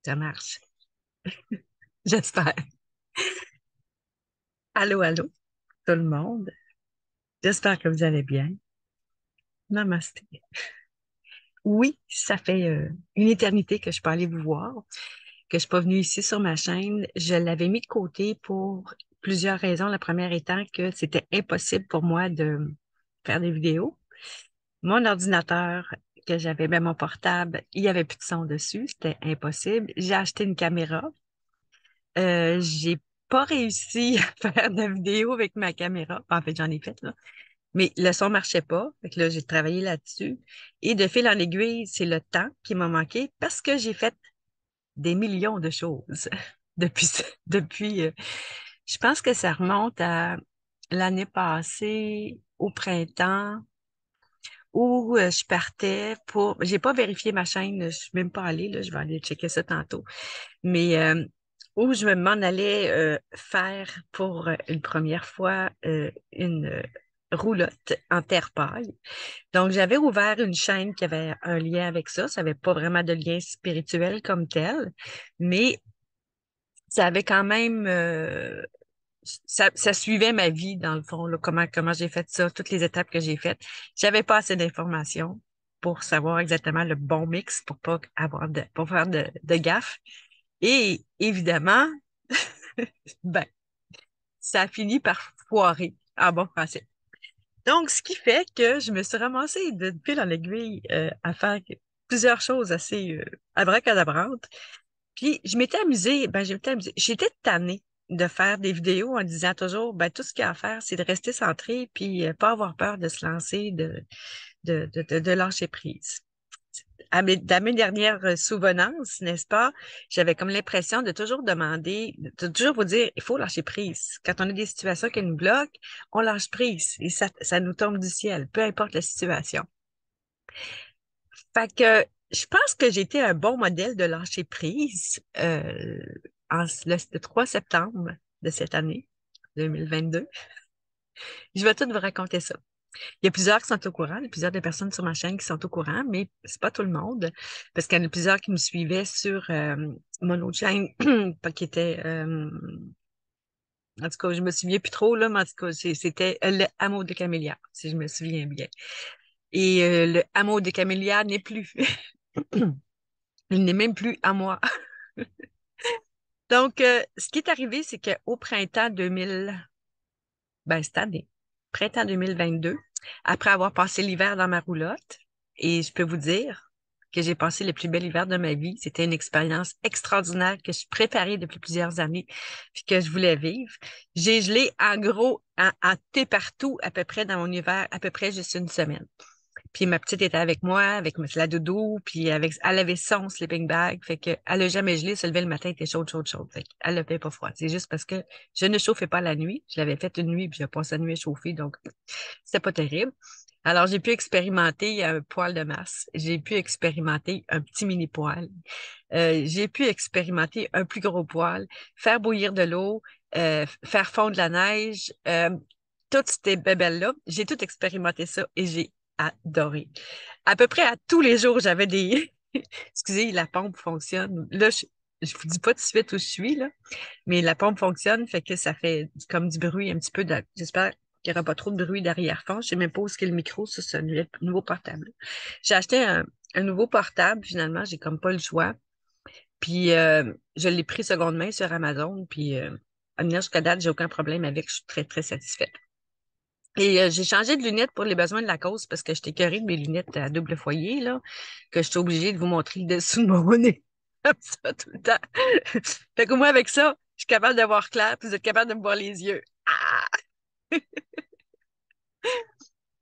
Ça marche. J'espère. Allô, allô, tout le monde. J'espère que vous allez bien. Namasté. Oui, ça fait une éternité que je peux aller vous voir, que je suis pas venue ici sur ma chaîne. Je l'avais mis de côté pour plusieurs raisons. La première étant que c'était impossible pour moi de faire des vidéos. Mon ordinateur que j'avais, même mon portable, il n'y avait plus de son dessus. C'était impossible. J'ai acheté une caméra. J'ai pas réussi à faire de vidéo avec ma caméra. En fait, j'en ai fait, là. Mais le son marchait pas. Fait que là, j'ai travaillé là-dessus. Et de fil en aiguille, c'est le temps qui m'a manqué parce que j'ai fait des millions de choses depuis, je pense que ça remonte à l'année passée, au printemps, où je partais pour, j'ai pas vérifié ma chaîne, je suis même pas allée, là, je vais aller checker ça tantôt, mais où je m'en allais faire pour une première fois une roulotte en terre-paille. Donc, j'avais ouvert une chaîne qui avait un lien avec ça. Ça n'avait pas vraiment de lien spirituel comme tel, mais ça avait quand même, ça suivait ma vie dans le fond, là, comment j'ai fait ça, toutes les étapes que j'ai faites. J'avais pas assez d'informations pour savoir exactement le bon mix pour pas avoir pour faire de gaffes. Et évidemment, ben, ça a fini par foirer en bon français. Donc, ce qui fait que je me suis ramassée de fil en aiguille à faire plusieurs choses assez abracadabrantes. Puis, je m'étais amusée, j'étais tannée de faire des vidéos en disant toujours, ben, tout ce qu'il y a à faire, c'est de rester centré puis pas avoir peur de se lancer, de lâcher prise. Dans mes dernières souvenances, n'est-ce pas, j'avais comme l'impression de toujours demander, de toujours vous dire, il faut lâcher prise. Quand on a des situations qui nous bloquent, on lâche prise et ça nous tombe du ciel, peu importe la situation. Fait que je pense que j'ai été un bon modèle de lâcher prise le 3 septembre de cette année, 2022. Je vais tout vous raconter ça. Il y a plusieurs qui sont au courant, il y a plusieurs des personnes sur ma chaîne qui sont au courant, mais c'est pas tout le monde, parce qu'il y en a plusieurs qui me suivaient sur mon autre chaîne, qui était, en tout cas, je me souviens plus trop, là, mais en tout cas, c'était le hameau de Camélia, si je me souviens bien. Et le hameau de Camélia n'est plus. Il n'est même plus à moi. Donc, ce qui est arrivé, c'est qu'au printemps 2000, cette année, printemps 2022, après avoir passé l'hiver dans ma roulotte, et je peux vous dire que j'ai passé le plus bel hiver de ma vie. C'était une expérience extraordinaire que je préparais depuis plusieurs années, puis que je voulais vivre. J'ai gelé en gros, en thé partout, à peu près dans mon hiver, à peu près juste une semaine. Puis ma petite était avec moi, avec la doudou, puis elle avait son sleeping bag, fait que elle a jamais gelé, se levait le matin, elle était chaude, chaude, chaude. Fait qu'elle ne fait pas froid. C'est juste parce que je ne chauffais pas la nuit. Je l'avais fait une nuit, puis j'ai passé la nuit à chauffer, donc c'était pas terrible. Alors, j'ai pu expérimenter un poil de masse. J'ai pu expérimenter un petit mini poil. J'ai pu expérimenter un plus gros poil, faire bouillir de l'eau, faire fondre la neige, toutes ces bébelles-là. J'ai tout expérimenté ça et j'ai adoré. À peu près à tous les jours, j'avais des... Excusez, la pompe fonctionne. Là, je vous dis pas tout de suite où je suis, là, mais la pompe fonctionne, fait que ça fait comme du bruit un petit peu. J'espère qu'il n'y aura pas trop de bruit d'arrière-fond. Je sais même pas où est-ce qu'est le micro sur ce nouveau portable. J'ai acheté un nouveau portable, finalement, j'ai comme pas le choix. Puis je l'ai pris seconde main sur Amazon, puis à venir jusqu'à date, j'ai aucun problème avec. Je suis très, très satisfaite. Et j'ai changé de lunettes pour les besoins de la cause parce que j'étais écœurée de mes lunettes à double foyer, là, que je suis obligée de vous montrer le dessous de mon nez comme ça tout le temps. Fait que moi, avec ça, je suis capable de voir clair, puis vous êtes capable de me voir les yeux. Ah!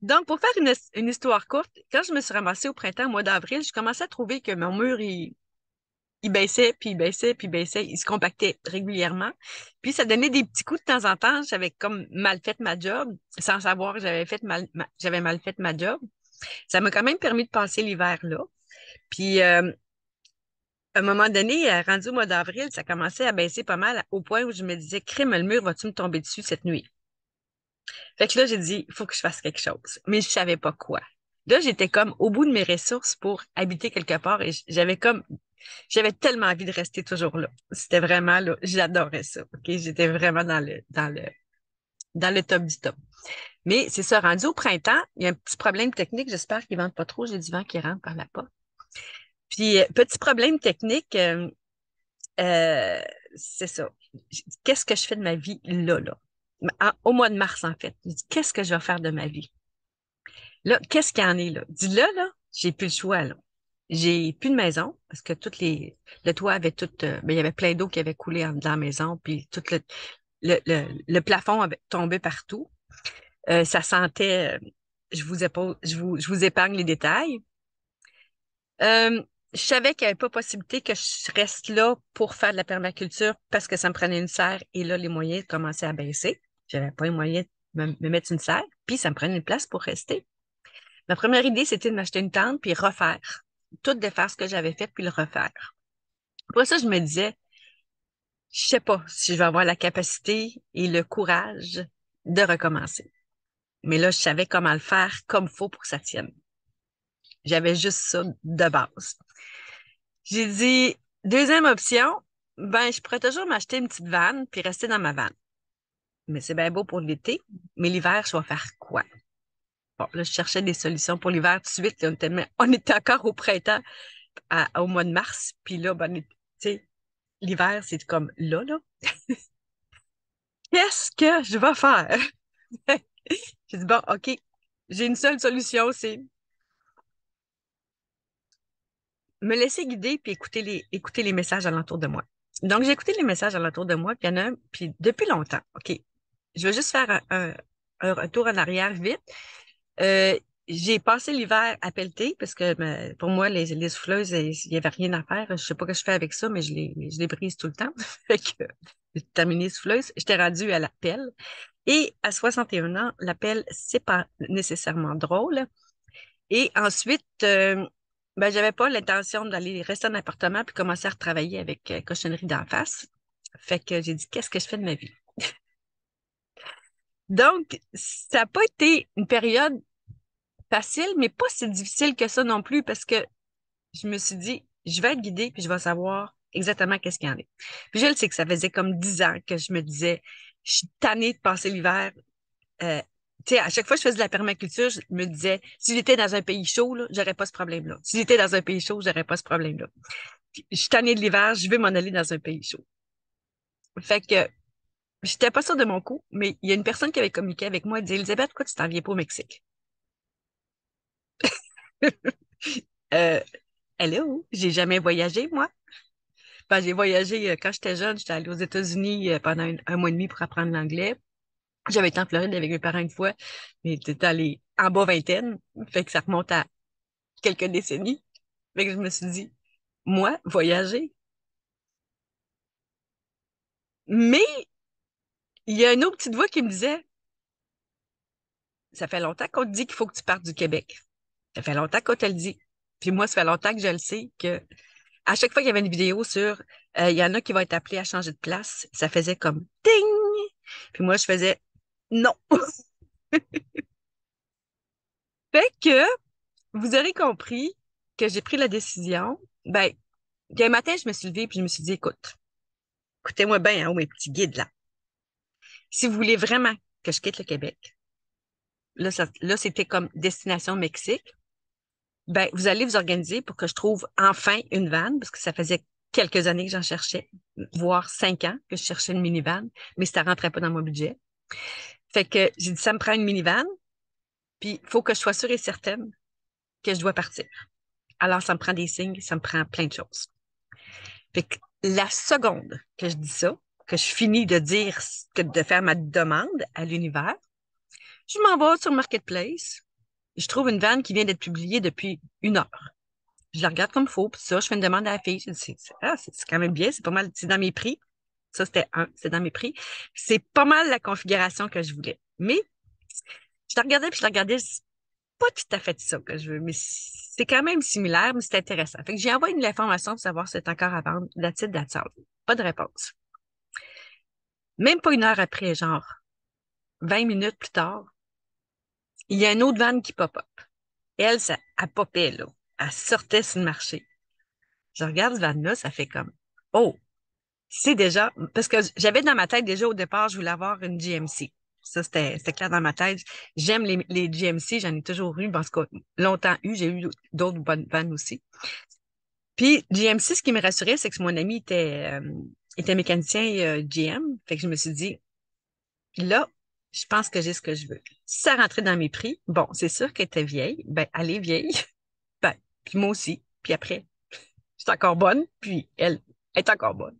Donc, pour faire une histoire courte, quand je me suis ramassée au printemps, au mois d'avril, je commençais à trouver que mon mur, il baissait, puis il baissait, puis il baissait. Il se compactait régulièrement. Puis ça donnait des petits coups de temps en temps. J'avais comme mal fait ma job, sans savoir que j'avais mal fait ma job. Ça m'a quand même permis de passer l'hiver là. Puis à un moment donné, rendu au mois d'avril, ça commençait à baisser pas mal au point où je me disais, crime, le mur, vas-tu me tomber dessus cette nuit? Fait que là, j'ai dit, il faut que je fasse quelque chose. Mais je savais pas quoi. Là, j'étais comme au bout de mes ressources pour habiter quelque part et j'avais comme J'avais tellement envie de rester toujours là. C'était vraiment là, j'adorais ça. OK? J'étais vraiment dans le top du top. Mais c'est ça, rendu au printemps, il y a un petit problème technique. J'espère qu'ils ne vendent pas trop. J'ai du vent qui rentre par la porte. Puis, petit problème technique, euh, c'est ça. Qu'est-ce que je fais de ma vie là, là? Au mois de mars, en fait. Je dis, qu'est-ce que je vais faire de ma vie? Là, qu'est-ce qu'il y en est là? Dis là, j'ai plus le choix, là. J'ai plus de maison parce que le toit avait tout, ben, il y avait plein d'eau qui avait coulé dans la maison, puis tout le plafond avait tombé partout. Ça sentait, je vous épargne les détails. Je savais qu'il n'y avait pas possibilité que je reste là pour faire de la permaculture parce que ça me prenait une serre et là, les moyens commençaient à baisser. J'avais pas les moyens de me mettre une serre, puis ça me prenait une place pour rester. Ma première idée, c'était de m'acheter une tente puis refaire. Tout défaire ce que j'avais fait puis le refaire. Pour ça, je me disais, je sais pas si je vais avoir la capacité et le courage de recommencer. Mais là, je savais comment le faire comme faut pour que ça tienne. J'avais juste ça de base. J'ai dit, deuxième option, ben, je pourrais toujours m'acheter une petite vanne puis rester dans ma vanne. Mais c'est bien beau pour l'été, mais l'hiver, je vais faire quoi? Bon, là, je cherchais des solutions pour l'hiver tout de suite. Là, on était encore au printemps, au mois de mars, puis là, ben, tu sais, l'hiver, c'est comme là, là. Qu'est-ce que je vais faire? J'ai dit, bon, OK, j'ai une seule solution, c'est me laisser guider puis écouter les messages alentour de moi. Donc, j'ai écouté les messages alentour de moi, puis il y en a un, puis depuis longtemps, OK. Je vais juste faire un retour en arrière vite. Euh, j'ai passé l'hiver à pelleter parce que pour moi, les souffleuses, il n'y avait rien à faire. Je sais pas ce que je fais avec ça, mais je les brise tout le temps. Fait que j'ai terminé les souffleuses. J'étais rendue à la pelle. Et à 61 ans, la pelle, c'est pas nécessairement drôle. Et ensuite, ben, j'avais pas l'intention d'aller rester en appartement puis commencer à retravailler avec cochonnerie d'en face. Fait que j'ai dit, qu'est-ce que je fais de ma vie? Donc, ça n'a pas été une période facile, mais pas si difficile que ça non plus parce que je me suis dit, je vais être guidée puis je vais savoir exactement qu'est-ce qu'il y en a. Puis je le sais que ça faisait comme 10 ans que je me disais, je suis tannée de passer l'hiver. Euh, tu sais, à chaque fois que je faisais de la permaculture, je me disais, si j'étais dans un pays chaud, là, j'aurais pas ce problème-là. Si j'étais dans un pays chaud, j'aurais pas ce problème-là. Puis, je suis tannée de l'hiver, je vais m'en aller dans un pays chaud. Fait que j'étais pas sûre de mon coup, mais il y a une personne qui avait communiqué avec moi, elle dit, Elisabeth, pourquoi tu t'en viens pas au Mexique? Euh, Hello, j'ai jamais voyagé, moi. Ben, j'ai voyagé quand j'étais jeune, j'étais allée aux États-Unis pendant un mois et demi pour apprendre l'anglais. J'avais été en Floride avec mes parents une fois, mais j'étais allée en bas vingtaine, fait que ça remonte à quelques décennies. Fait que je me suis dit, moi, voyager. Mais il y a une autre petite voix qui me disait, ça fait longtemps qu'on te dit qu'il faut que tu partes du Québec. Ça fait longtemps qu'on te le dit. Puis moi, ça fait longtemps que je le sais que à chaque fois qu'il y avait une vidéo sur il y en a qui vont être appelés à changer de place, ça faisait comme ding. Puis moi, je faisais non. Fait que vous aurez compris que j'ai pris la décision. Ben, un matin, je me suis levée puis je me suis dit, écoute, écoutez-moi bien, hein, mes petits guides là. Si vous voulez vraiment que je quitte le Québec, là, c'était comme destination Mexique. Ben, vous allez vous organiser pour que je trouve enfin une vanne, parce que ça faisait quelques années que j'en cherchais, voire 5 ans que je cherchais une minivan, mais ça rentrait pas dans mon budget. Fait que j'ai dit, ça me prend une minivan, puis il faut que je sois sûre et certaine que je dois partir. Alors, ça me prend des signes, ça me prend plein de choses. Fait que la seconde que je dis ça, que je finis de dire, de faire ma demande à l'univers, je m'en vais sur Marketplace, je trouve une vanne qui vient d'être publiée depuis 1 heure. Je la regarde comme il faut, puis ça, je fais une demande à la fille. Je dis, c'est quand même bien, c'est pas mal, c'est dans mes prix. Ça, c'est dans mes prix. C'est pas mal la configuration que je voulais. Mais je la regardais, puis je la regardais, c'est pas tout à fait ça que je veux, mais c'est quand même similaire, mais c'est intéressant. Fait que j'ai envoyé une information pour savoir si c'est encore à vendre. That's it, that's all. Pas de réponse. Même pas 1 heure après, genre 20 minutes plus tard, il y a une autre vanne qui pop-up. Elle, ça, elle popait, là. Elle sortait sur le marché. Je regarde ce van-là, ça fait comme, oh, c'est déjà, parce que j'avais dans ma tête déjà au départ, je voulais avoir une GMC. Ça, c'était clair dans ma tête. J'aime les GMC, j'en ai toujours eu, parce que longtemps eu, j'ai eu d'autres bonnes vannes aussi. Puis GMC, ce qui me rassurait, c'est que mon ami était mécanicien GM. Fait que je me suis dit, là, je pense que j'ai ce que je veux. Si ça rentrait dans mes prix, bon, c'est sûr qu'elle était vieille. Ben, elle est vieille. Ben, puis moi aussi. Puis après, je suis encore bonne. Puis elle est encore bonne.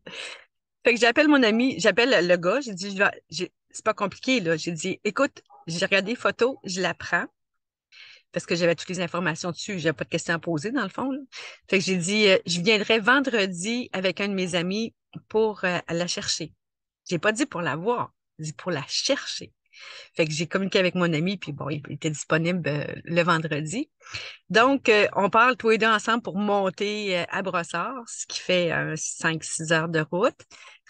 Fait que j'appelle mon ami, j'appelle le gars. J'ai dit, c'est pas compliqué, là. J'ai dit, écoute, j'ai regardé les photos, je la prends. Parce que j'avais toutes les informations dessus. J'avais pas de questions à poser, dans le fond, là. Fait que j'ai dit, je viendrai vendredi avec un de mes amis pour la chercher. J'ai pas dit pour la voir, j'ai dit pour la chercher. Fait que j'ai communiqué avec mon ami, puis bon, il était disponible le vendredi. Donc, on parle tous les deux ensemble pour monter à Brossard, ce qui fait 5-6 heures de route.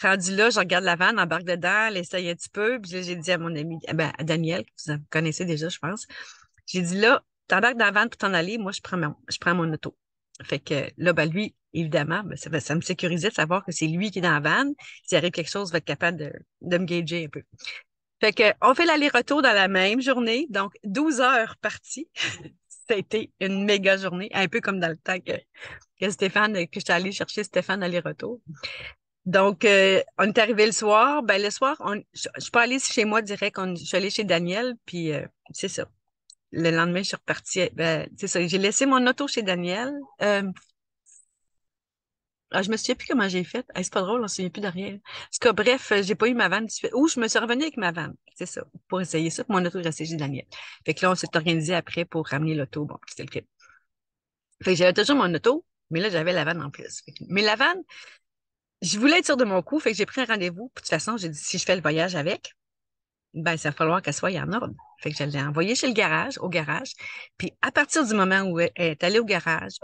Rendu là, je regarde la vanne, embarque dedans, elle essaye un petit peu, puis là, j'ai dit à mon ami, à Daniel, que vous connaissez déjà, je pense, j'ai dit là, t'embarques dans la vanne pour t'en aller, moi, je prends mon auto. Fait que là, ben, lui, évidemment, ben, ça me sécurisait de savoir que c'est lui qui est dans la vanne. S'il arrive quelque chose, il va être capable de me gager un peu. Fait que, on fait l'aller-retour dans la même journée, donc 12 heures parties. Ça a été une méga journée, un peu comme dans le temps que Stéphane, que j'étais allée chercher Stéphane aller-retour. Donc, on est arrivé le soir. Ben, le soir, je suis pas allée chez moi direct. Je suis allée chez Daniel, puis c'est ça. Le lendemain, je suis repartie. Ben, c'est ça. J'ai laissé mon auto chez Daniel. Je me souviens plus comment j'ai fait. Hey, c'est pas drôle, on se souvient plus de rien. Parce que bref, j'ai pas eu ma vanne tout de suite. Ou je me suis revenue avec ma vanne. C'est ça. Pour essayer ça. Puis mon auto est resté chez Daniel. Fait que là, on s'est organisé après pour ramener l'auto. Bon, c'était le cas. Fait que j'avais toujours mon auto, mais là, j'avais la vanne en plus. Mais la vanne, je voulais être sûre de mon coup. Fait que j'ai pris un rendez-vous. Puis de toute façon, j'ai dit, si je fais le voyage avec, ben, ça va falloir qu'elle soit en ordre. Fait que je l'ai envoyée chez le garage, au garage. Puis à partir du moment où elle est allée au garage,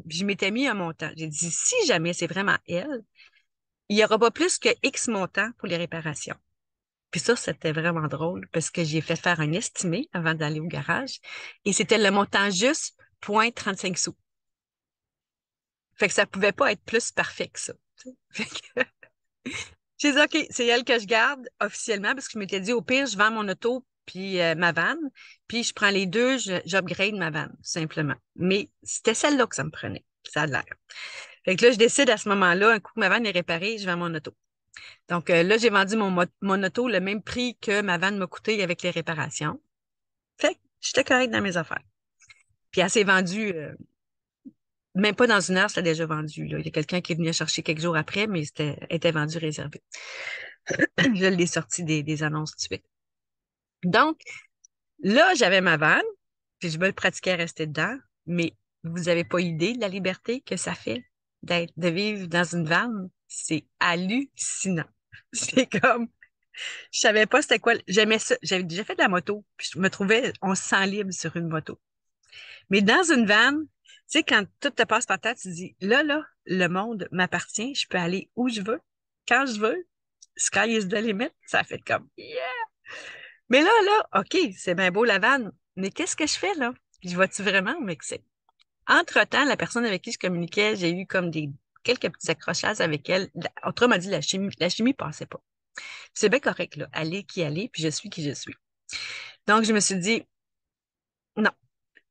je m'étais mis un montant. J'ai dit, si jamais c'est vraiment elle, il n'y aura pas plus que X montant pour les réparations. Puis ça, c'était vraiment drôle parce que j'ai fait faire un estimé avant d'aller au garage et c'était le montant juste 0,35 sous. Fait que ça pouvait pas être plus parfait que ça. Fait que j'ai dit, OK, c'est elle que je garde officiellement parce que je m'étais dit, au pire, je vends mon auto puis ma vanne, puis je prends les deux, j'upgrade ma vanne, simplement. Mais c'était celle-là que ça me prenait. Ça a l'air. Fait que là, je décide à ce moment-là, un coup que ma vanne est réparée, je vends mon auto. Donc là, j'ai vendu mon auto le même prix que ma vanne m'a coûté avec les réparations. Fait que j'étais correcte dans mes affaires. Puis elle s'est vendue, même pas dans une heure, c'était déjà vendu, là. Il y a quelqu'un qui est venu chercher quelques jours après, mais était vendu réservé. Je l'ai sorti des annonces tout de suite. Donc, là, j'avais ma vanne, puis je me pratiquais à rester dedans, mais vous n'avez pas idée de la liberté que ça fait de vivre dans une vanne. C'est hallucinant. C'est comme, je savais pas c'était quoi. J'aimais ça. J'avais déjà fait de la moto, puis je me trouvais, on se sent libre sur une moto. Mais dans une vanne, tu sais, quand tout te passe par tête, tu te dis, là, le monde m'appartient, je peux aller où je veux, quand je veux. Sky is the limit. Ça fait comme, yeah! Mais là, OK, c'est bien beau la vanne, mais qu'est-ce que je fais là? Je vois-tu vraiment au Mexique? Entre-temps, la personne avec qui je communiquais, j'ai eu comme quelques petits accrochages avec elle. Autrement dit, la chimie passait pas. C'est bien correct, là. Aller qui aller, puis je suis qui je suis. Donc, je me suis dit, non,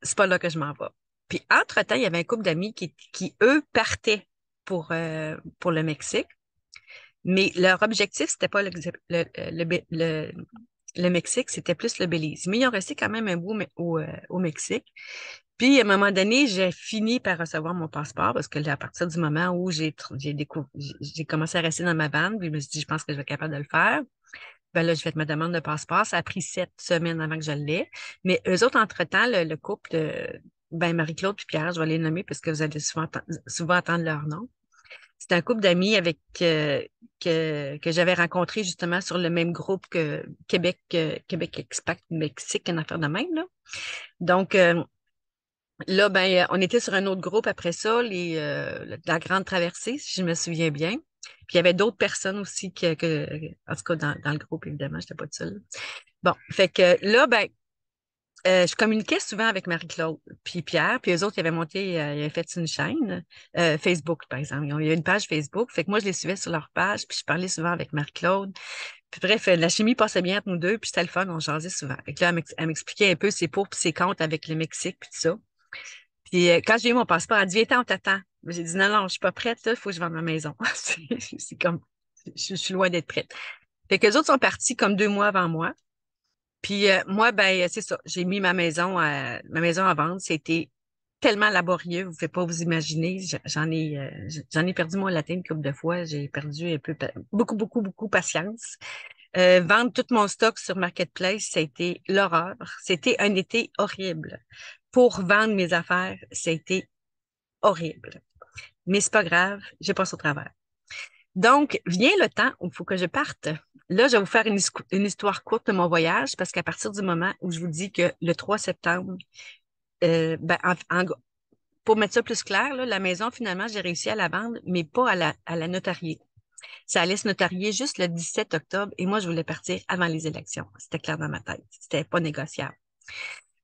c'est pas là que je m'en vais. Puis, entre-temps, il y avait un couple d'amis qui, eux, partaient pour le Mexique. Mais leur objectif, c'était pas le Mexique, c'était plus le Belize. Mais ils ont resté quand même un bout au Mexique. Puis, à un moment donné, j'ai fini par recevoir mon passeport parce que là, à partir du moment où j'ai commencé à rester dans ma vanne, puis je me suis dit, je pense que je vais être capable de le faire. Ben là, je fait ma demande de passeport. Ça a pris 7 semaines avant que je l'ai. Mais eux autres, entre-temps, le couple ben Marie-Claude puis Pierre, je vais les nommer parce que vous allez souvent entendre leur nom. C'est un couple d'amis que j'avais rencontré justement sur le même groupe que Québec Expat Mexique, une affaire de même, là. Donc, là, ben, on était sur un autre groupe après ça, la Grande Traversée, si je me souviens bien. Puis il y avait d'autres personnes aussi en tout cas, dans le groupe, évidemment, je n'étais pas toute seule. Bon, fait que là, ben, je communiquais souvent avec Marie-Claude, puis Pierre, puis eux autres, ils avaient monté, ils avaient fait une chaîne, Facebook, par exemple. Il y a une page Facebook, fait que moi, je les suivais sur leur page, puis je parlais souvent avec Marie-Claude. Puis bref, la chimie passait bien entre nous deux, puis c'était le fun, on jasait souvent. Fait que là, elle m'expliquait un peu ses pour puis ses contre avec le Mexique, puis tout ça. Puis quand j'ai eu mon passeport, elle dit, viens, on t'attend. J'ai dit, non, non, je suis pas prête, il faut que je vende ma maison. C'est comme, je suis loin d'être prête. Fait que les autres sont partis comme 2 mois avant moi. Puis moi, ben, c'est ça. J'ai mis ma maison à vendre. C'était tellement laborieux, vous ne pouvez pas vous imaginer. J'en ai perdu mon latin une couple de fois. J'ai perdu un peu, beaucoup, beaucoup, beaucoup patience. Vendre tout mon stock sur Marketplace, ça a été l'horreur. C'était un été horrible. Pour vendre mes affaires, ça a été horrible. Mais c'est pas grave, j'ai passé au travers. Donc, vient le temps où il faut que je parte. Là, je vais vous faire une histoire courte de mon voyage parce qu'à partir du moment où je vous dis que le 3 septembre, ben, pour mettre ça plus clair, là, la maison, finalement, j'ai réussi à la vendre, mais pas à la notarier. Ça allait se notarier juste le 17 octobre et moi, je voulais partir avant les élections. C'était clair dans ma tête. C'était pas négociable.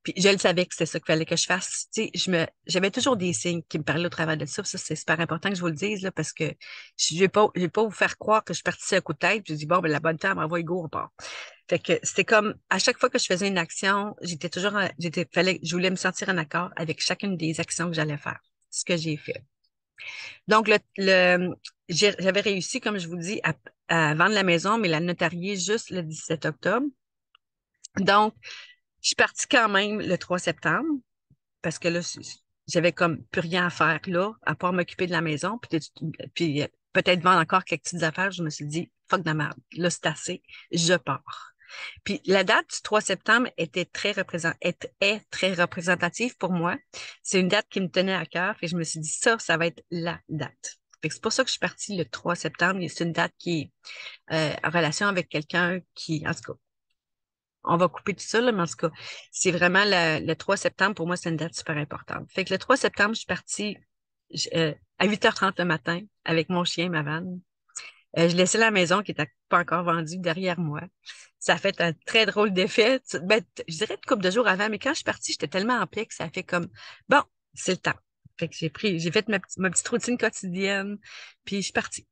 Puis je le savais que c'était ça qu'il fallait que je fasse. Tu sais, j'avais toujours des signes qui me parlaient au travers de ça. Ça, c'est super important que je vous le dise, là, parce que je vais pas vous faire croire que je suis partie à coup de tête. Puis je dis, bon, ben, la bonne temps, m'envoie go, on part. Fait que c'était comme, à chaque fois que je faisais une action, je voulais me sentir en accord avec chacune des actions que j'allais faire. Ce que j'ai fait. Donc, j'avais réussi, comme je vous dis, à vendre la maison, mais la notarier juste le 17 octobre. Donc, je suis partie quand même le 3 septembre parce que là, j'avais comme plus rien à faire là, à part m'occuper de la maison, puis peut-être vendre encore quelques petites affaires. Je me suis dit, fuck de merde, là, c'est assez, je pars. Puis la date du 3 septembre est très représentative pour moi. C'est une date qui me tenait à cœur et je me suis dit, ça va être la date. Fait que c'est pour ça que je suis partie le 3 septembre et c'est une date qui est en relation avec quelqu'un qui, en tout cas, on va couper tout ça, là, mais en tout cas, c'est vraiment le 3 septembre, pour moi, c'est une date super importante. Fait que le 3 septembre, je suis partie à 8h30 le matin avec mon chien, ma vanne. Je laissais la maison qui n'était pas encore vendue derrière moi. Ça a fait un très drôle d'effet. Ben, je dirais une couple de jours avant, mais quand je suis partie, j'étais tellement en paix que ça a fait comme, bon, c'est le temps. Fait que j'ai fait ma petite routine quotidienne, puis je suis partie.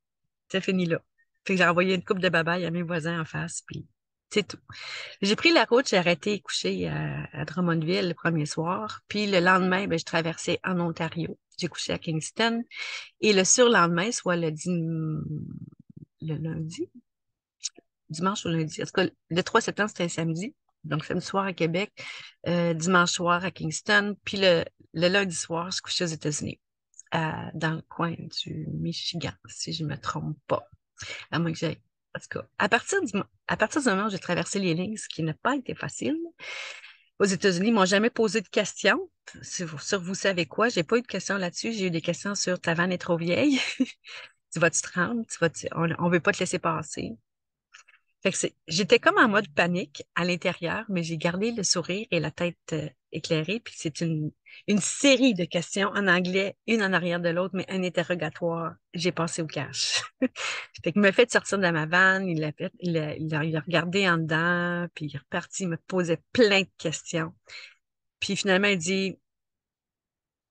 C'est fini là. Fait que j'ai envoyé une coupe de babaye à mes voisins en face, puis c'est tout. J'ai pris la route, j'ai arrêté coucher à Drummondville le premier soir. Puis le lendemain, ben, je traversais en Ontario. J'ai couché à Kingston. Et le surlendemain, soit le lundi, dimanche ou lundi. En tout cas, le 3 septembre, c'était un samedi. Donc, samedi soir à Québec, dimanche soir à Kingston. Puis le lundi soir, je couchais aux États-Unis, dans le coin du Michigan, si je ne me trompe pas. À moins que j'aille. En tout cas, à partir du moment où j'ai traversé les lignes, ce qui n'a pas été facile, aux États-Unis, ils m'ont jamais posé de questions sur vous savez quoi. J'ai pas eu de questions là-dessus. J'ai eu des questions sur ta vanne est trop vieille. Tu vas-tu te rendre? On veut pas te laisser passer. Fait que j'étais comme en mode panique à l'intérieur, mais j'ai gardé le sourire et la tête éclairée. Puis c'est une série de questions en anglais, une en arrière de l'autre, mais un interrogatoire. J'ai passé au cash. Fait qu'il m'a fait sortir de ma vanne, il a regardé en dedans, puis il est reparti, il me posait plein de questions. Puis finalement, il dit,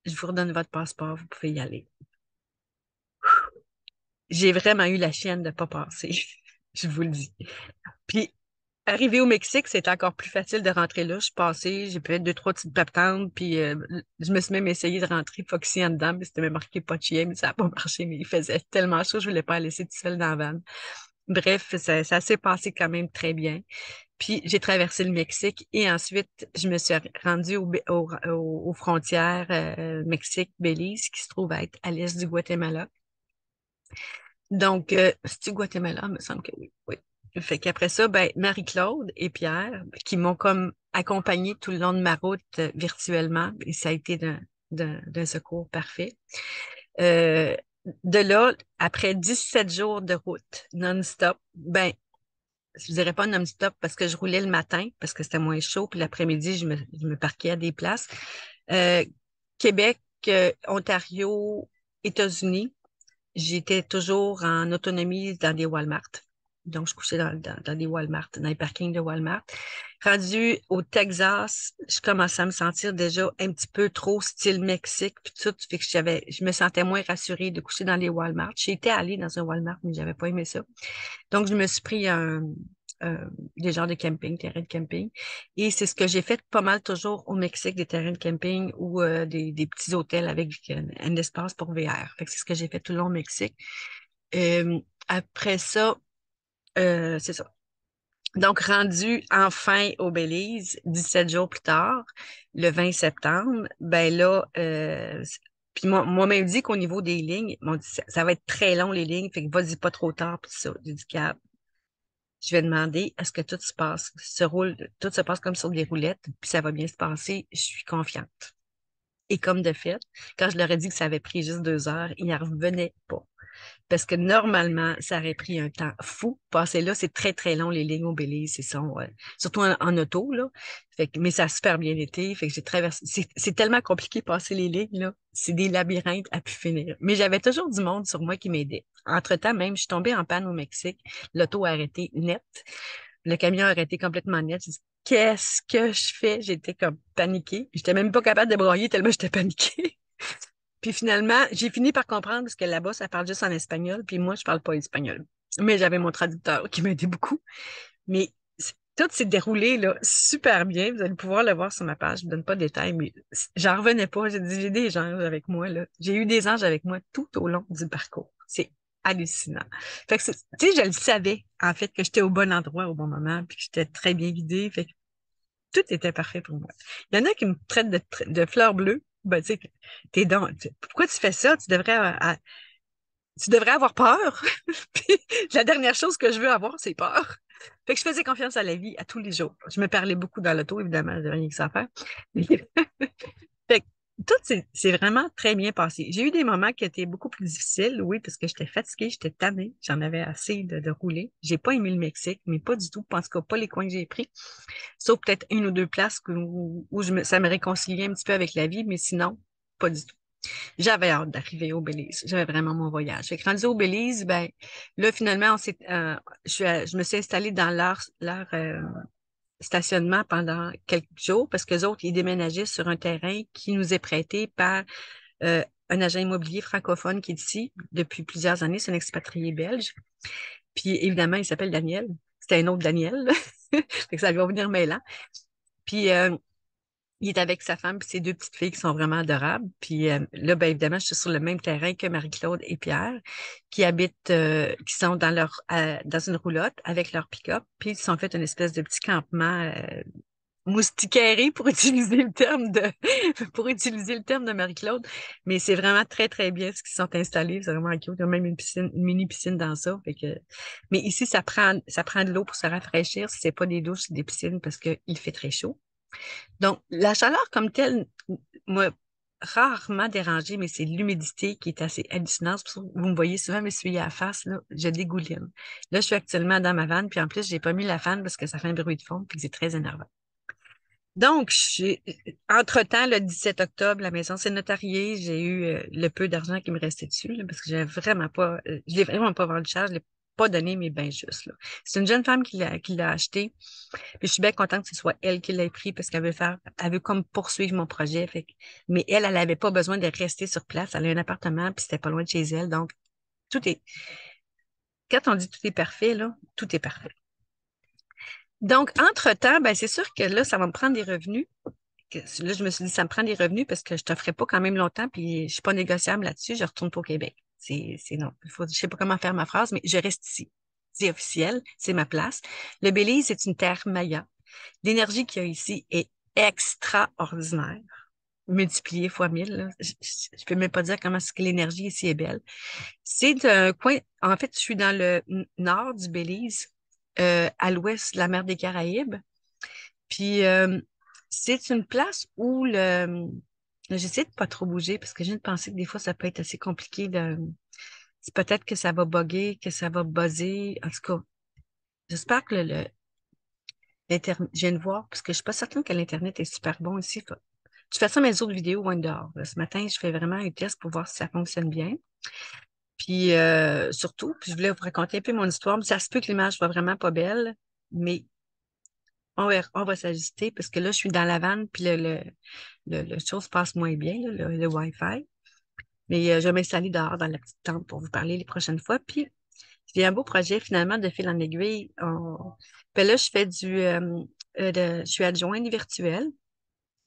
je vous redonne votre passeport, vous pouvez y aller. J'ai vraiment eu la chienne de pas passer, je vous le dis. Puis arrivé au Mexique, c'était encore plus facile de rentrer là. Je suis passée, j'ai fait deux, trois petites patentes, puis je me suis même essayé de rentrer foxy en dedans, mais c'était même marqué pas de chien, mais ça n'a pas marché, mais il faisait tellement chaud, je voulais pas la laisser toute seule dans la van. Bref, ça s'est passé quand même très bien. Puis j'ai traversé le Mexique et ensuite je me suis rendue aux frontières Mexique-Belize qui se trouve à être à l'est du Guatemala. Donc, c'est-tu Guatemala? Il me semble que oui. Oui. Fait qu'après ça, ben, Marie-Claude et Pierre, qui m'ont comme accompagnée tout le long de ma route virtuellement, et ça a été d'un secours parfait. Euh, de là, après 17 jours de route non-stop, ben, je dirais pas non-stop parce que je roulais le matin, parce que c'était moins chaud, puis l'après-midi, je me parquais à des places. Euh, Québec, Ontario, États-Unis, j'étais toujours en autonomie dans des Walmart. Donc, je couchais dans des Walmart, dans les parkings de Walmart. Rendu au Texas, je commençais à me sentir déjà un petit peu trop style Mexique, puis tout. Fait que je me sentais moins rassurée de coucher dans les Walmart. J'étais allée dans un Walmart, mais j'avais pas aimé ça. Donc, je me suis pris des genres de camping, terrain de camping. Et c'est ce que j'ai fait pas mal toujours au Mexique, des terrains de camping ou des petits hôtels avec un espace pour VR. Fait que c'est ce que j'ai fait tout le long au Mexique. Après ça, c'est ça. Donc, rendu enfin au Belize, 17 jours plus tard, le 20 septembre, ben là, puis moi-même dit qu'au niveau des lignes, ils m'ont dit, ça va être très long les lignes, fait que vas-y pas trop tard, puis ça. J'ai dit, Gab, je vais demander à ce que tout se passe comme sur des roulettes, puis ça va bien se passer, je suis confiante. Et comme de fait, quand je leur ai dit que ça avait pris juste 2 heures, ils n'en revenaient pas. Parce que normalement, ça aurait pris un temps fou. Passer là, c'est très, très long, les lignes au Belize. Surtout en auto, là. Mais ça a super bien été. Fait que j'ai traversé. C'est tellement compliqué de passer les lignes, là. C'est des labyrinthes à pu finir. Mais j'avais toujours du monde sur moi qui m'aidait. Entre-temps, même, je suis tombée en panne au Mexique. L'auto a arrêté net. Le camion a arrêté complètement net. J'ai dit, qu'est-ce que je fais? J'étais comme paniquée. J'étais même pas capable de broyer tellement j'étais paniquée. Puis finalement, j'ai fini par comprendre parce que là-bas, ça parle juste en espagnol, puis moi, je parle pas espagnol. Mais j'avais mon traducteur qui m'aidait beaucoup. Mais tout s'est déroulé là, super bien. Vous allez pouvoir le voir sur ma page. Je ne donne pas de détails, mais j'en revenais pas. J'ai dit, j'ai des anges avec moi, là. J'ai eu des anges avec moi tout au long du parcours. C'est hallucinant. Fait que, tu sais, je le savais, en fait, que j'étais au bon endroit au bon moment, puis que j'étais très bien guidée. Fait que tout était parfait pour moi. Il y en a qui me traitent de fleur bleue. Ben, tu sais, pourquoi tu fais ça? Tu devrais avoir peur. Puis, la dernière chose que je veux avoir, c'est peur. Fait que je faisais confiance à la vie à tous les jours. Je me parlais beaucoup dans l'auto, évidemment, j'avais rien que ça à faire. Fait que tout c'est vraiment très bien passé. J'ai eu des moments qui étaient beaucoup plus difficiles, oui, parce que j'étais fatiguée, j'étais tannée, j'en avais assez de rouler. J'ai pas aimé le Mexique, mais pas du tout. En tout cas, pas les coins que j'ai pris. Sauf peut-être une ou deux places où ça me réconciliait un petit peu avec la vie, mais sinon, pas du tout. J'avais hâte d'arriver au Belize. J'avais vraiment mon voyage. Fait que rendu au Belize, ben, là, finalement, je me suis installée dans leur stationnement pendant quelques jours parce que les autres, ils déménageaient sur un terrain qui nous est prêté par un agent immobilier francophone qui est ici depuis plusieurs années. C'est un expatrié belge. Puis, évidemment, il s'appelle Daniel. C'était un autre Daniel. Fait que ça va venir mêlant. Puis, il est avec sa femme et ses deux petites filles qui sont vraiment adorables. Puis là, ben, évidemment, je suis sur le même terrain que Marie-Claude et Pierre, qui sont dans une roulotte avec leur pick-up. Puis ils se sont fait une espèce de petit campement moustiquaire pour utiliser le terme de pour utiliser le terme de Marie-Claude. Mais c'est vraiment très, très bien ce qu'ils sont installés. C'est vraiment cute. Il y a même une piscine, une mini piscine dans ça. Mais ici, ça prend de l'eau pour se rafraîchir. Si c'est pas des douches, c'est des piscines parce qu'il fait très chaud. Donc, la chaleur comme telle m'a rarement dérangée, mais c'est l'humidité qui est assez hallucinante. C'est pour ça que vous me voyez souvent m'essuyer à la face, là, je dégouline. Là, je suis actuellement dans ma vanne, puis en plus, j'ai pas mis la fan parce que ça fait un bruit de fond, puis c'est très énervant. Donc, entre-temps, le 17 octobre, la maison s'est notariée. J'ai eu le peu d'argent qui me restait dessus, là, parce que je l'ai vraiment pas vendu cher, je l'ai pas donné, mais bien juste, là. C'est une jeune femme qui l'a acheté. Puis je suis bien contente que ce soit elle qui l'ait pris parce elle veut comme poursuivre mon projet. Mais elle n'avait pas besoin de rester sur place. Elle a un appartement, puis c'était pas loin de chez elle. Donc, tout est, quand on dit tout est parfait, là, tout est parfait. Donc, entre-temps, ben, c'est sûr que là, ça va me prendre des revenus. Là, je me suis dit, ça me prend des revenus parce que je ne ferai pas quand même longtemps, puis je suis pas négociable là-dessus. Je retourne pas au Québec. Non. Je sais pas comment faire ma phrase, mais je reste ici. C'est officiel, c'est ma place. Le Belize est une terre maya. L'énergie qu'il y a ici est extraordinaire, multipliée fois 1000. Là. Je peux même pas dire comment est-ce que l'énergie ici est belle. C'est un coin, en fait, je suis dans le nord du Belize, à l'ouest de la mer des Caraïbes. Puis, c'est une place où j'essaie de pas trop bouger parce que j'ai une pensée que des fois, ça peut être assez compliqué c'est peut-être que ça va bugger, que ça va buzzer. En tout cas, j'espère que je viens de voir, parce que je suis pas certaine que l'Internet est super bon ici. Tu fais ça mes autres vidéos ou dehors. Là. Ce matin, je fais vraiment un test pour voir si ça fonctionne bien. Puis surtout, puis je voulais vous raconter un peu mon histoire, mais ça se peut que l'image soit vraiment pas belle, mais on va s'ajuster parce que là, je suis dans la vanne, puis le chose passe moins bien, là, le Wi-Fi. Mais je vais m'installer dehors dans la petite tente pour vous parler les prochaines fois. Puis j'ai un beau projet finalement de fil en aiguille. Puis là, je fais je suis adjointe virtuelle.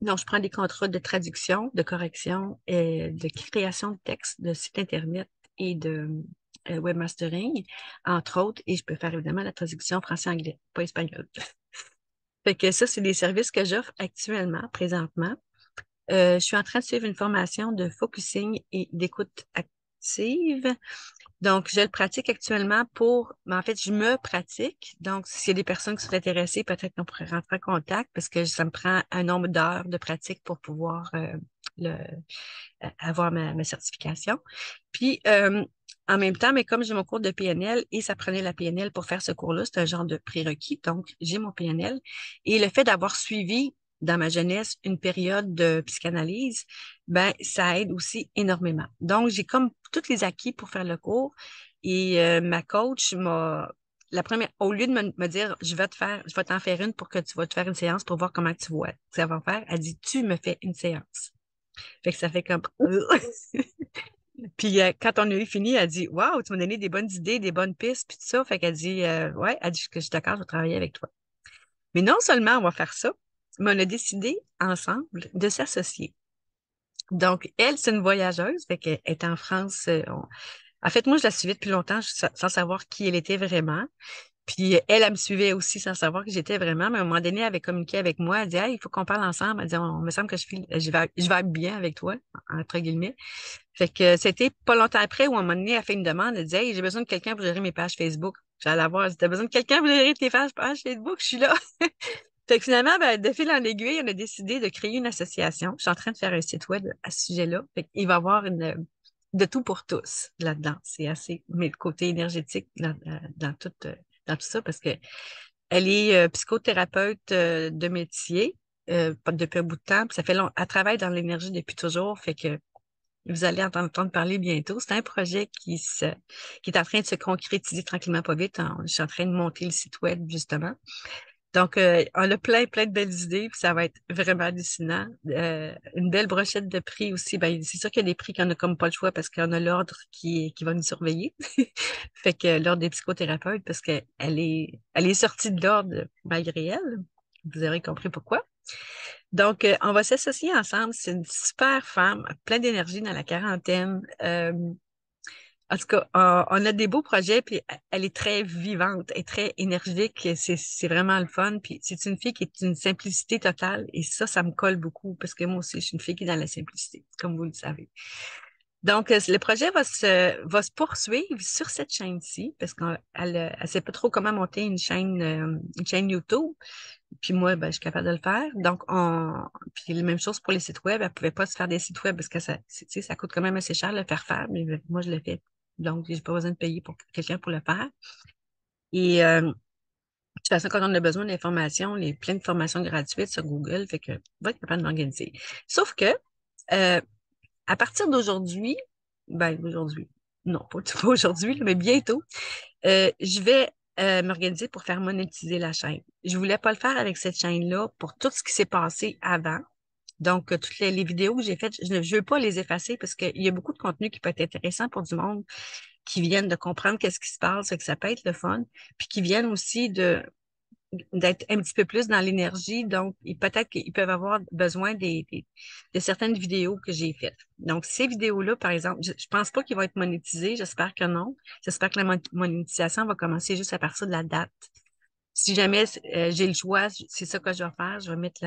Donc, je prends des contrats de traduction, de correction et de création de texte, de site Internet et de webmastering, entre autres. Et je peux faire évidemment la traduction français-anglais, pas espagnol. Fait que ça, c'est des services que j'offre actuellement, présentement. Je suis en train de suivre une formation de focusing et d'écoute active. Donc, je le pratique actuellement mais en fait, je me pratique. Donc, s'il y a des personnes qui sont intéressées, peut-être qu'on pourrait rentrer en contact parce que ça me prend un nombre d'heures de pratique pour pouvoir le, avoir ma certification. Puis, en même temps, mais comme j'ai mon cours de PNL et ça prenait la PNL pour faire ce cours-là, c'est un genre de prérequis. Donc, j'ai mon PNL. Et le fait d'avoir suivi dans ma jeunesse une période de psychanalyse, ben, ça aide aussi énormément. Donc, j'ai comme tous les acquis pour faire le cours. Et ma coach au lieu de me dire, je vais t'en faire une pour que tu vas te faire une séance pour voir comment tu vois, ça va faire, elle dit, tu me fais une séance. Fait que ça fait comme. Puis quand on a eu fini, elle dit waouh, tu m'as donné des bonnes idées, des bonnes pistes, puis tout ça. Fait qu'elle dit ouais, elle dit que je suis d'accord, je vais travailler avec toi. Mais non seulement on va faire ça, mais on a décidé ensemble de s'associer. Donc, elle, c'est une voyageuse, fait qu'elle est en France. En fait, moi, je la suivais depuis longtemps sans savoir qui elle était vraiment. Puis elle me suivait aussi sans savoir qui j'étais vraiment. Mais à un moment donné, elle avait communiqué avec moi. Elle dit, hey, il faut qu'on parle ensemble. Elle dit, on me semble que je vais bien avec toi, entre guillemets. Fait que c'était pas longtemps après où à un moment donné, elle fait une demande. Elle dit, hey, j'ai besoin de quelqu'un pour gérer mes pages Facebook. J'allais la voir. Elle dit, t'as besoin de quelqu'un pour gérer tes pages Facebook? Je suis là. Fait que finalement, ben, de fil en aiguille, on a décidé de créer une association. Je suis en train de faire un site web à ce sujet-là. Fait qu'il va y avoir de tout pour tous là-dedans. C'est assez, mais le côté énergétique dans tout ça, parce que elle est psychothérapeute de métier, pas depuis un bout de temps. Puis ça fait long, elle travaille dans l'énergie depuis toujours. Fait que vous allez entendre parler bientôt. C'est un projet qui est en train de se concrétiser tranquillement pas vite. Je suis en train de monter le site web, justement. Donc, on a plein de belles idées, puis ça va être vraiment hallucinant. Une belle brochette de prix aussi. Ben, c'est sûr qu'il y a des prix qu'on a comme pas le choix parce qu'on a l'ordre qui va nous surveiller. Fait que l'ordre des psychothérapeutes, parce elle est sortie de l'ordre malgré elle. Vous aurez compris pourquoi. Donc, on va s'associer ensemble. C'est une super femme, pleine d'énergie dans la quarantaine. En tout cas, on a des beaux projets, puis elle est très vivante, elle est très énergique, c'est vraiment le fun. Puis c'est une fille qui est une simplicité totale, et ça me colle beaucoup, parce que moi aussi, je suis une fille qui est dans la simplicité, comme vous le savez. Donc, le projet va se poursuivre sur cette chaîne-ci, parce qu'elle sait pas trop comment monter une chaîne YouTube. Puis moi, ben, je suis capable de le faire. Donc, puis la même chose pour les sites web. Elle pouvait pas se faire des sites web parce que tu sais, ça coûte quand même assez cher de le faire, mais moi, je le fais. Donc, j'ai pas besoin de payer pour quelqu'un pour le faire. Et de toute façon, quand on a besoin d'informations, les plein de formations gratuites sur Google, fait que va être capable de m'organiser. Sauf que euh, à partir d'aujourd'hui, non, pas aujourd'hui, là, mais bientôt, je vais m'organiser pour faire monétiser la chaîne. Je voulais pas le faire avec cette chaîne-là pour tout ce qui s'est passé avant. Donc, toutes les vidéos que j'ai faites, je ne veux pas les effacer parce qu'il y a beaucoup de contenu qui peut être intéressant pour du monde qui viennent de comprendre qu'est-ce qui se passe, et que ça peut être le fun, puis qui viennent aussi d'être un petit peu plus dans l'énergie. Donc, peut-être qu'ils peuvent avoir besoin de certaines vidéos que j'ai faites. Donc, ces vidéos-là, par exemple, je pense pas qu'ils vont être monétisés. J'espère que non. J'espère que la monétisation va commencer juste à partir de la date. Si jamais j'ai le choix, c'est ça que je vais faire. Je vais mettre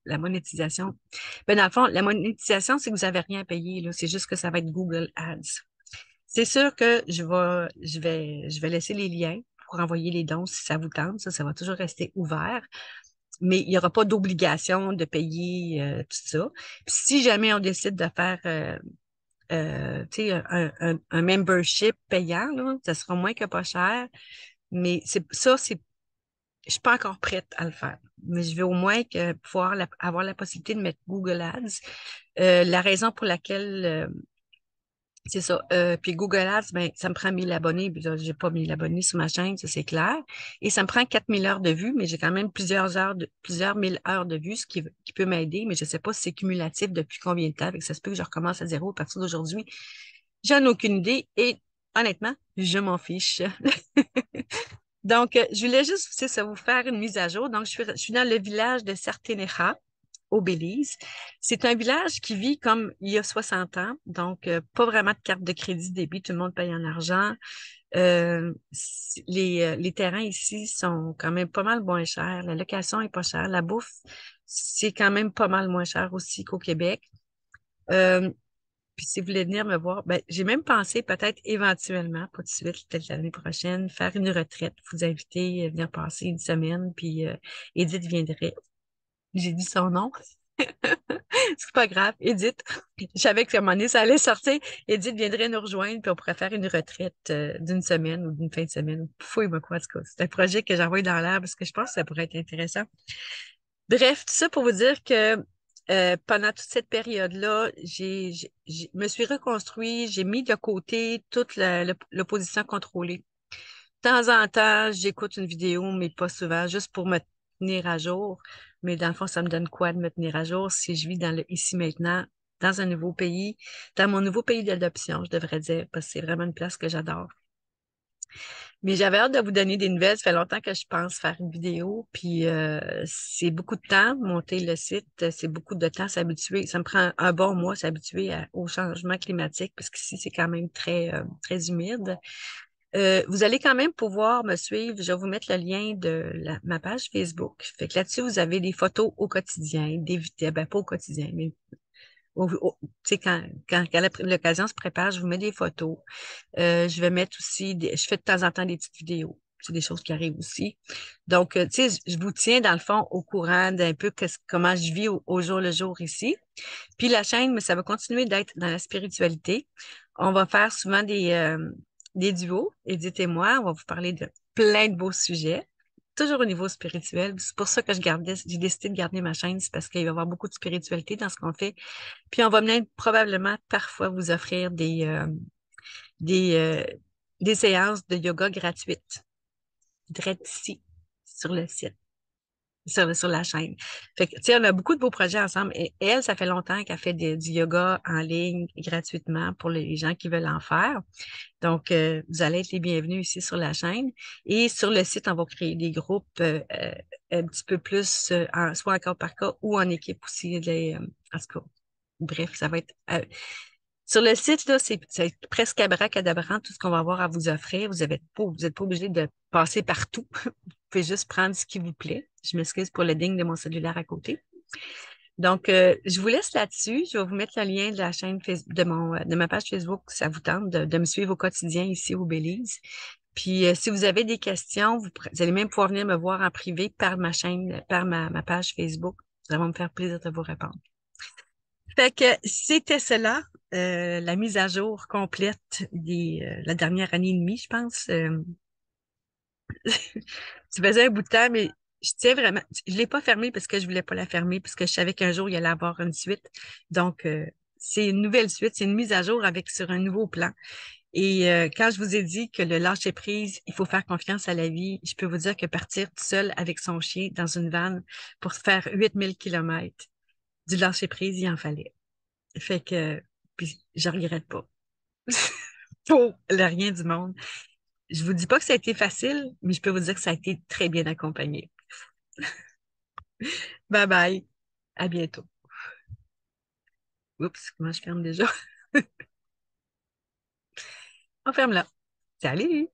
la monétisation. Ben, dans le fond, la monétisation, c'est que vous n'avez rien à payer, là. C'est juste que ça va être Google Ads. C'est sûr que je vais laisser les liens pour envoyer les dons si ça vous tente. Ça va toujours rester ouvert. Mais il n'y aura pas d'obligation de payer tout ça. Puis si jamais on décide de faire tu sais, un membership payant, là, ça sera moins que pas cher. Mais je suis pas encore prête à le faire. Mais je veux au moins pouvoir avoir la possibilité de mettre Google Ads. La raison pour laquelle C'est ça. Puis Google Ads, ben, ça me prend 1000 abonnés. Puis là, j'ai pas 1000 abonnés sur ma chaîne, ça c'est clair. Et ça me prend 4000 heures de vues, mais j'ai quand même plusieurs mille heures de vues, qui peut m'aider, mais je sais pas si c'est cumulatif depuis combien de temps. Fait que ça se peut que je recommence à zéro à partir d'aujourd'hui. J'en ai aucune idée et honnêtement, je m'en fiche. Donc, je voulais juste, c'est ça, vous faire une mise à jour. Donc, je suis dans le village de Sarteneja, au Belize. C'est un village qui vit comme il y a 60 ans, donc pas vraiment de carte de crédit débit, tout le monde paye en argent. Les terrains ici sont quand même pas mal moins chers, la location est pas chère, la bouffe, c'est quand même pas mal moins cher aussi qu'au Québec. Euh, Puis si vous voulez venir me voir, ben, j'ai même pensé peut-être éventuellement, pas tout de suite, peut-être l'année prochaine, faire une retraite, vous inviter à venir passer une semaine, puis Edith viendrait. J'ai dit son nom. C'est pas grave. Edith, je savais que à un moment donné, ça allait sortir. Edith viendrait nous rejoindre, puis on pourrait faire une retraite d'une semaine ou d'une fin de semaine. Fouille-moi quoi, en tout cas. C'est un projet que j'envoie dans l'air parce que je pense que ça pourrait être intéressant. Bref, tout ça pour vous dire que pendant toute cette période-là, me suis reconstruit, j'ai mis de côté toute l'opposition contrôlée. De temps en temps, j'écoute une vidéo, mais pas souvent, juste pour me tenir à jour. Mais dans le fond, ça me donne quoi de me tenir à jour si je vis dans le ici maintenant, dans un nouveau pays, dans mon nouveau pays d'adoption, je devrais dire, parce que c'est vraiment une place que j'adore. Mais j'avais hâte de vous donner des nouvelles. Ça fait longtemps que je pense faire une vidéo, puis c'est beaucoup de temps, monter le site, c'est beaucoup de temps s'habituer. Ça me prend un bon mois s'habituer au changement climatique, parce qu'ici, c'est quand même très humide. Vous allez quand même pouvoir me suivre. Je vais vous mettre le lien de ma page Facebook. Fait que là-dessus, vous avez des photos au quotidien, des vidéos, ben pas au quotidien, mais tu sais, quand l'occasion se prépare, je vous mets des photos. Je vais mettre aussi, je fais de temps en temps des petites vidéos. C'est des choses qui arrivent aussi. Donc, tu sais, je vous tiens dans le fond au courant d'un peu comment je vis au jour le jour ici. Puis la chaîne, mais ça va continuer d'être dans la spiritualité. On va faire souvent des duos, Edith et moi. On va vous parler de plein de beaux sujets, toujours au niveau spirituel. C'est pour ça que j'ai décidé de garder ma chaîne, c'est parce qu'il va y avoir beaucoup de spiritualité dans ce qu'on fait. Puis on va même probablement parfois vous offrir des, euh, des séances de yoga gratuites, direct ici, sur le site. Sur la chaîne. Fait que, tu sais, on a beaucoup de beaux projets ensemble. Et elle, ça fait longtemps qu'elle fait du yoga en ligne gratuitement pour les gens qui veulent en faire. Donc, vous allez être les bienvenus ici sur la chaîne. Et sur le site, on va créer des groupes un petit peu plus, soit en cas par cas ou en équipe aussi. En tout cas, bref, ça va être sur le site, là, c'est presque abracadabrant tout ce qu'on va avoir à vous offrir. Vous êtes pas obligé de passer partout. Vous pouvez juste prendre ce qui vous plaît. Je m'excuse pour le ding de mon cellulaire à côté. Donc, je vous laisse là-dessus. Je vais vous mettre le lien de la chaîne de ma page Facebook si ça vous tente de me suivre au quotidien ici au Belize. Puis, si vous avez des questions, vous allez même pouvoir venir me voir en privé par ma chaîne, par ma page Facebook. Ça va me faire plaisir de vous répondre. Fait que c'était cela, la mise à jour complète la dernière année et demie, je pense. Ça faisait un bout de temps, mais je tiens vraiment. Je l'ai pas fermée parce que je voulais pas la fermer, parce que je savais qu'un jour, il y allait avoir une suite. Donc, c'est une nouvelle suite, c'est une mise à jour avec sur un nouveau plan. Et quand je vous ai dit que le lâcher prise, il faut faire confiance à la vie, je peux vous dire que partir tout seul avec son chien dans une vanne pour faire 8000 kilomètres, du lâcher prise, il en fallait. Fait que, puis je regrette pas. Pour le rien du monde. Je vous dis pas que ça a été facile, mais je peux vous dire que ça a été très bien accompagné. Bye bye. À bientôt. Oups, comment je ferme déjà? On ferme là. Salut!